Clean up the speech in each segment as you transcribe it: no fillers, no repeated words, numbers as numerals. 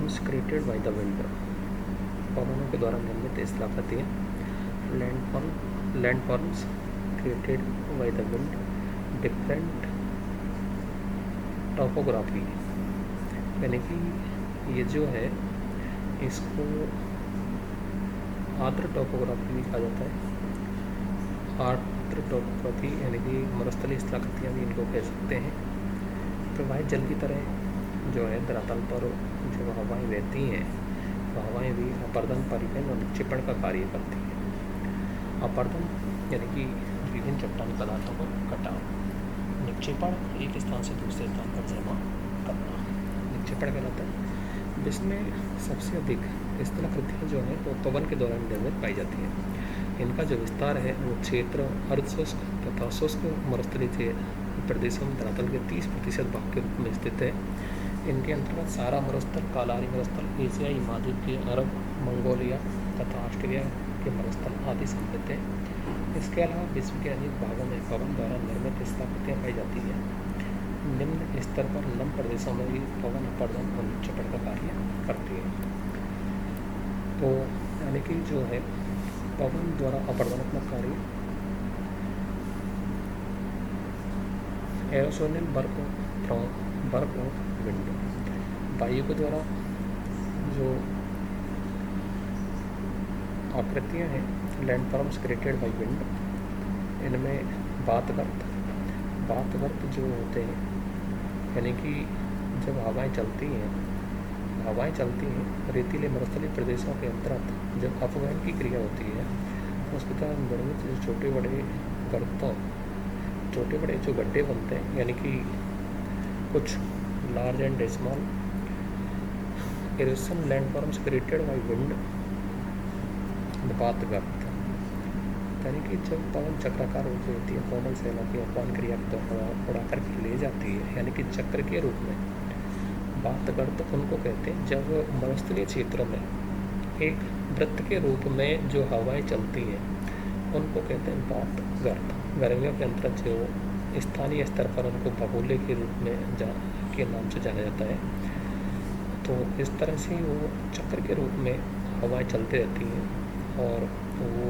Forms created by the wind, पवनों के द्वारा निर्मित स्थलाकृतियाँ। Land forms created by the wind, different topography, यानी कि ये जो है इसको आर्द्र टोपोग्राफी भी कहा जाता है। आर्द्र टोपोग्राफी यानी कि मरुस्थलीय स्थलाकृतियाँ भी इनको कह सकते हैं। प्रवाहित जल की तरह जो है धरातल पर जो हवाएं बहती हैं, वह हवाएं भी अपर्दन, परिवहन और निक्षेपण का कार्य करती हैं। अपर्दन यानी कि विभिन्न चट्टानी पदार्थों को कटाव, निक्षेपण एक स्थान से दूसरे स्थान पर जमा करना निक्षेपण कहलाता है, जिसमें सबसे अधिक स्थलाकृतियाँ जो हैं वो पवन के द्वारा निर्मित पाई जाती हैं। इनका जो विस्तार है वो क्षेत्र अर्धशुष्क तथा शुष्क मरुस्थलीय प्रदेशों में धरातल के 30% भाग के रूप में स्थित है। इनके अंतर्गत सारा मरुस्थल, कालारी मरुस्थल, एशियाई महाद्वीप के अरब, मंगोलिया तथा ऑस्ट्रेलिया के मरुस्थल आदि सम्मिलित है। इसके अलावा विश्व के अनेक भागों में पवन द्वारा निर्मित स्थलाकृतियाँ पाई जाती हैं। निम्न स्तर पर नम प्रदेशों में भी पवन अपर्दन और निक्षेपण का कार्य करती है। तो यानी कि जो है पवन द्वारा अपर्दनात्मक कार्य एरोसोनियल वर्क ऑफ विंड, वायु के द्वारा जो आकृतियाँ हैं land forms created by wind, इनमें वातगर्त जो होते हैं, यानी कि जब हवाएं चलती हैं रेतीले मरुस्थलीय प्रदेशों के अंतर्गत जब अपवहन की क्रिया होती है तो उसके द्वारा निर्मित जो छोटे बड़े जो गड्ढे बनते हैं, यानी कि कुछ large and small erosion land forms created by wind, वातगर्त, यानी कि जब पवन चक्राकार रूप में होती है, कोमल सेलों की अपवहन क्रिया के द्वारा उड़ा करके ले जाती है, यानी कि चक्र के रूप में। वातगर्त उनको कहते हैं जब मरुस्थलीय क्षेत्रों में एक वृत्त के रूप में जो हवाएं चलती हैं उनको कहते हैं वातगर्त। गर्मियों के अंतर्गत जो स्थानीय स्तर पर उनको भगोले के रूप में के नाम से जाना जाता है। तो इस तरह से वो चक्र के रूप में हवाएं चलती रहती हैं और वो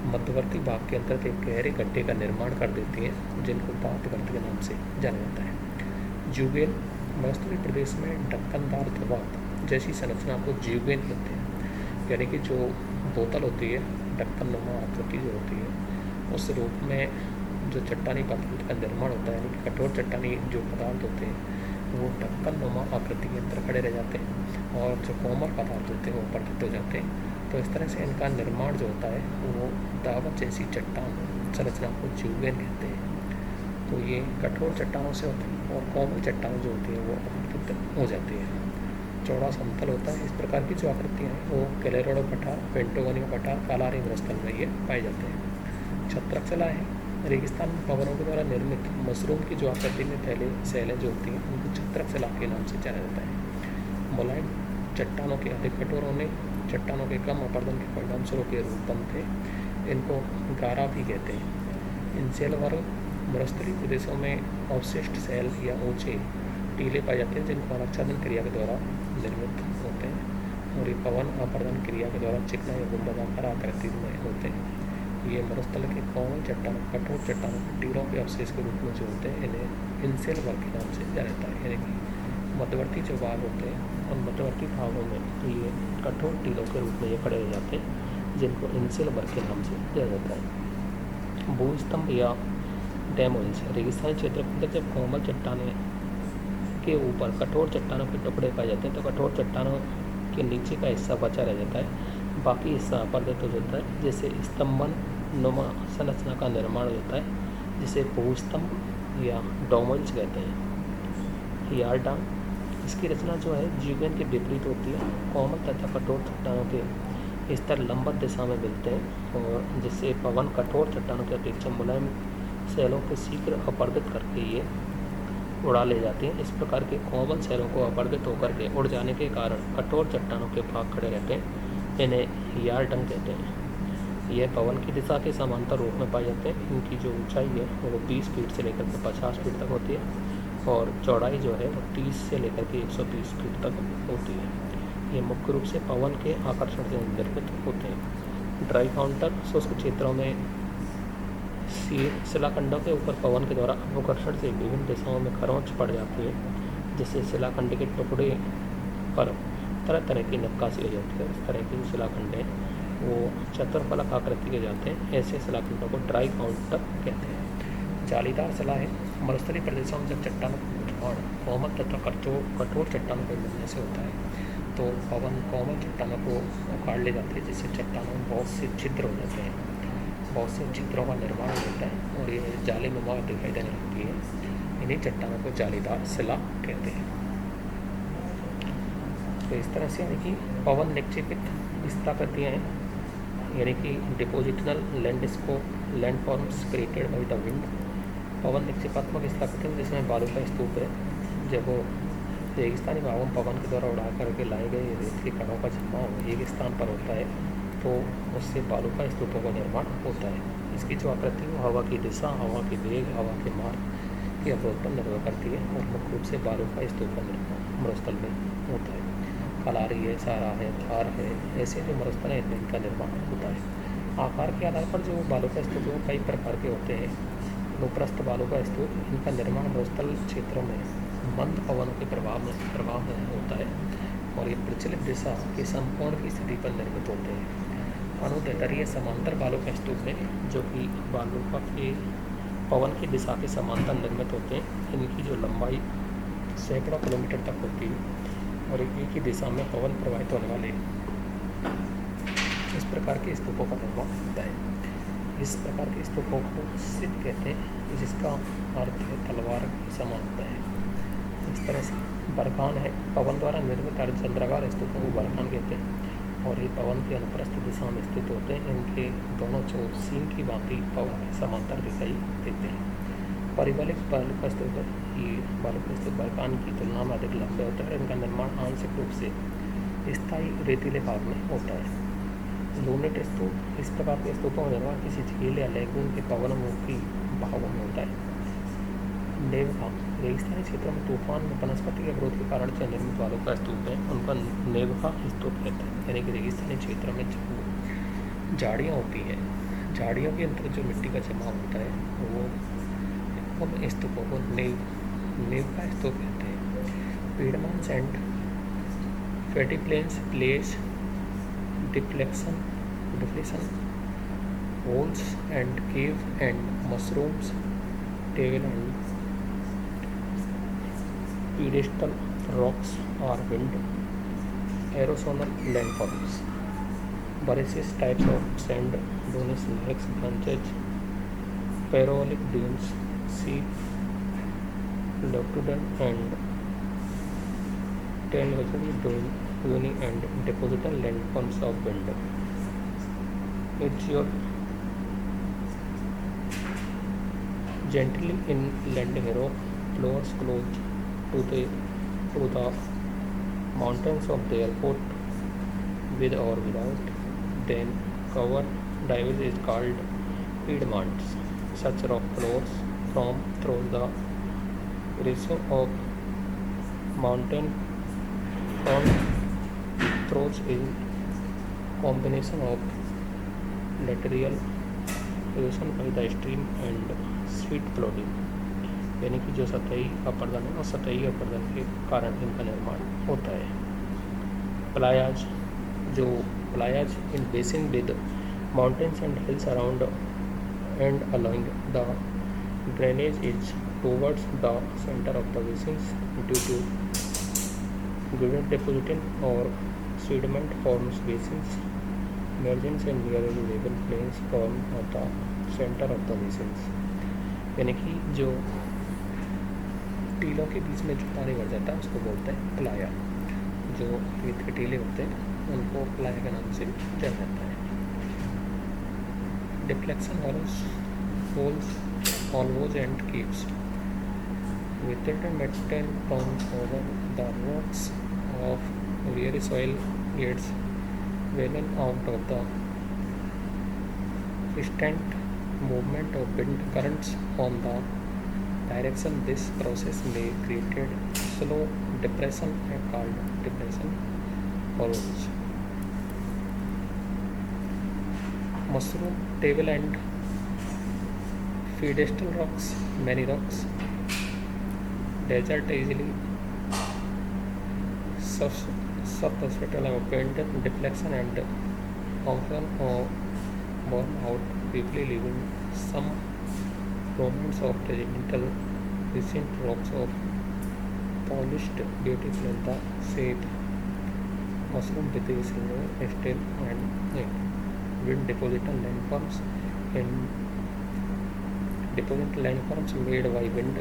मध्यवर्ती भाग के अंतर्गत एक गहरे गड्ढे का निर्माण कर देती हैं, जिनको वातगर्त के नाम से जाना जाता है। ज्यूगेन, मरुस्थलीय प्रदेश में ढक्कनदार ध्रुवात जैसी संरचना को ज्यूगेन कहते हैं, यानी कि जो बोतल होती है, ढक्कन नुमा आकृति जो होती है, उस रूप में जो चट्टानी पदार्थ का निर्माण होता है, यानी कि कठोर चट्टानी जो पदार्थ होते हैं वो ढक्कन नुमा आकृति के अंदर खड़े रह जाते हैं और जो कोमल पदार्थ होते हैं वो अपरदित हो जाते हैं। तो इस तरह से इनका निर्माण जो होता है वो दावत जैसी चट्टान संरचना को ज्यूगेन कहते हैं। तो ये कठोर चट्टानों से होते हैं और कोमल चट्टान जो होती है वो अपरदित हो जाती है। चौड़ा समतल होता है। इस प्रकार की जो आकृतियाँ हैं वो कैलेरोडो पठार, पेंटोगोनिया पठार, कालारी मरुस्थल में ये पाए जाते हैं। छत्रकशिला है, रेगिस्तान में पवनों के द्वारा निर्मित मशरूम की जो आकृति में फैले शैलें जो होती हैं उनको छत्रकशिला के नाम से जाना जाता है। मुलायम चट्टानों के अधिक कठोर होने, चट्टानों के कम अपर्दन के परिणामस्वरूप के रूप बनते, इनको गारा भी कहते हैं। इन शैल वर्ग मरुस्थलीय प्रदेशों में अवशिष्ट शैल या ऊंचे टीले पाए जाते हैं, जिनको आच्छादन क्रिया के द्वारा निर्मित होते हैं और ये पवन अपर्दन क्रिया के द्वारा चिकना या गुंबदाकार आकृति में होते हैं। ये मरुस्थल के कोमल चट्टानों, कठोर चट्टानों के टीलों के अवशेष के रूप में जो होते हैं इन्हें इनसेल वर्ग के नाम से जाना जाता है। यानी कि मध्यवर्ती जो भाग होते हैं उन मध्यवर्ती भागों में ये कठोर टीलों के रूप में ये खड़े रह जाते हैं, जिनको इनसेल वर्ग के नाम से जाना जाता है। भूस्तंभ या डैमोइल्स, रेगिस्तानी क्षेत्र के अंदर जब कोमल चट्टाने के ऊपर कठोर चट्टानों के टुकड़े पाए जाते हैं तो कठोर चट्टानों के नीचे का हिस्सा बचा रह जाता है, बाकी हिस्सा अपरदित हो जाता है, जिससे स्तंभन नुमा संरचना का निर्माण होता है, जिसे भूस्तंभ या डोमल्स कहते हैं। यार्डान, इसकी रचना जो है ज्यूगेन के विपरीत होती है। कोमल तथा कठोर चट्टानों के स्तर लंबवत दिशा में मिलते हैं और जिससे पवन कठोर चट्टानों की अपेक्षा मुलायम शैलों को शीघ्र अपरदित करके ये उड़ा ले जाती हैं। इस प्रकार के कोमल शैलों को अपरदित होकर के उड़ जाने के कारण कठोर चट्टानों के भाग खड़े रहते हैं, इन्हें यार्डन कहते हैं। यह पवन की दिशा के समांतर रूप में पाए जाते हैं। इनकी जो ऊंचाई है वो 20 फीट से लेकर के 50 फीट तक होती है और चौड़ाई जो है वो 30 से लेकर के 130 फीट तक होती है। ये मुख्य रूप से पवन के आकर्षण से निर्मित होते हैं। ड्राई काउंटर शुष्क क्षेत्रों में शिलाखंडों के ऊपर पवन के द्वारा अवकर्षण से विभिन्न दिशाओं में खरोंच पड़ जाती है, जिससे शिलाखंड के टुकड़े पर तरह तरह की नक्काशी हो जाती है। इस तरह के जो शिलाखंड हैं वो चतुर्फलक आकृति के जाते हैं। ऐसे शिलाखंडों को ड्राई काउंटर कहते हैं। जालीदार शिला है। मरुस्थलीय प्रदेशों में जब चट्टानों का निर्माण कोमल तथा कठोर चट्टानों के मिलने से होता है तो पवन कोमल चट्टानों को उखाड़ ले जाते हैं, जिससे चट्टानों में बहुत से छिद्र हो जाते हैं, बहुत से छिद्रों का निर्माण हो जाता है और ये जाली नुमा दिखाई देने लगती है। इन्हीं चट्टानों को जालीदार शिला कहते हैं। तो इस तरह से यानी कि पवन निक्षेपित स्थलाकृतियाँ हैं, यानी कि depositional landforms created by the wind. पवन निक्षेपात्मक स्थलाकृतियाँ जिसमें बालू का स्तूप है। जब रेगिस्तानी भागों में पवन के द्वारा उड़ा करके लाए गए रेत के कणों का जमाव एक स्थान पर होता है तो उससे बालू का स्तूपों का निर्माण होता है। इसकी जो आकृति है हवा की दिशा, हवा के वेग, हवा के मार्ग के अवरोध पर निर्भर करती है और मुख्य रूप से बालू का स्तूप का निर्माण मरुस्थल में होता है। कलारी है, सारा है, थार है, ऐसे जो मरुस्थल है इनमें इनका निर्माण होता है। आकार के आधार पर जो बालू का स्तूप वो कई प्रकार के होते हैं। अनुप्रस्थ बालू का स्तूप, इनका निर्माण मरुस्थल क्षेत्रों में मंद पवनों के प्रभाव में होता है और ये प्रचलित दिशा के संपूर्ण की स्थिति पर निर्मित होते हैं। अनुदैर्ध्य समांतर बालू का स्तूप है जो कि बालू के पवन की दिशा के समांतर निर्मित होते हैं। इनकी जो लंबाई सैकड़ों किलोमीटर तक होती है और एक ही दिशा में पवन प्रवाहित होने वाले इस प्रकार के स्तूपों का निर्माण होता है। इस प्रकार के स्तूपों को सिद्ध कहते हैं, जिसका अर्थ है तलवार की समान होता है। इस तरह से बरखान है। पवन द्वारा निर्मित अर्धचंद्राकार स्तूपों को बरखान कहते हैं और ये पवन की अनुप्रस्थ दिशा में स्थित होते हैं। इनके दोनों छोर सींग की भांति पवन के समांतर दिखाई देते हैं। परिवलिक बालू का स्तूप है। ये बालू का स्तूप बरखान की तुलना में अधिक लंबे होता है। इनका निर्माण आंशिक रूप से स्थायी रेतीले भाग में होता है। लूनेट स्तूप, इस प्रकार के स्तूपों का निर्माण किसी झील या लैगून के पवनमुखी भागों में होता है। नेवका, रेगिस्तानी क्षेत्रों में तूफान में वनस्पति के अवरोध के कारण से निर्मित बालू का स्तूप है, उनका नेवका स्तूप कहते हैं। यानी कि रेगिस्तानी क्षेत्रों में जो झाड़ियाँ होती हैं, झाड़ियों के अंदर जो मिट्टी का जमाव होता है वो उन स्तूपों को नेवका स्तूप कहते हैं। Piedmonts and fatty plains place deflation holes and cave and mushrooms table and pedestal rocks are wind erosional landforms. Various types of sand dunes, lakes, branches, parabolic dunes, sheep, loftudan and tangential dune and deposital landforms of wind. It's your gently inland rock floors close to the mountains of the airport with or without then covered divers is called piedmonts. Such rock floors from through the erosion of mountain from throws in combination of lateral erosion by the stream and sheet flooding, यानी कि जो सतही अपर्दन है और सतही अपर्दन के कारण इनका निर्माण होता है। Playas in basin with mountains and hills around and along the drainage is towards the centre of the basins due to graded deposition और sediment forms basins, margins and nearly level plains form at the center of the basins, यानी कि जो टीलों के बीच में जो पानी भर जाता है उसको बोलते हैं प्लाया। जो रेत के टीले होते हैं उनको प्लाया के नाम से जाना जाता है। Deflection holes and caves without metal bound over the rocks of where soil gets well out of the instant movement of wind currents on the direction. This process may create slow depression called depression hollows. Mushroom table and pedestal rocks. Many rocks desert easily subsurface opened deflection and often born out quickly, leaving some remnants of regimental recent rocks of polished beautiful in the shape. Mushroom with a single stem and wind deposital landforms and deposit landforms made by wind.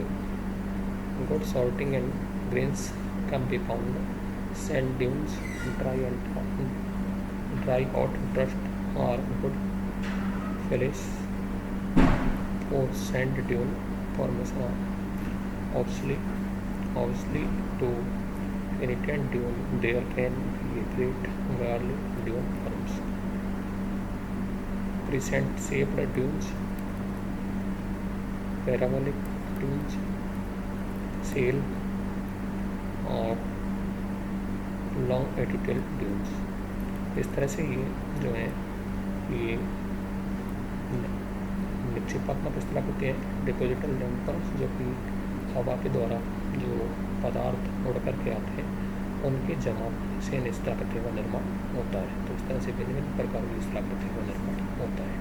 Good sorting and grains can be found. Sand dunes, dry hot dust are good place for sand dune formation. Obviously, to irritant dune, there can be great garlic dune forms. Crescent shaped dunes, parabolic dunes, sail और long एटिकल dunes. इस तरह से ये जो है ये निक्षेपात्मक स्थलाकृति है डिपोजिटल लैंडफॉर्म्स, जो कि हवा के द्वारा जो पदार्थ उड़ करके आते हैं उनके जमाव से इन स्थलाकृतियों का निर्माण होता है। तो इस तरह से भिन्न भिन्न प्रकार की स्थलाकृतियों का निर्माण होता है।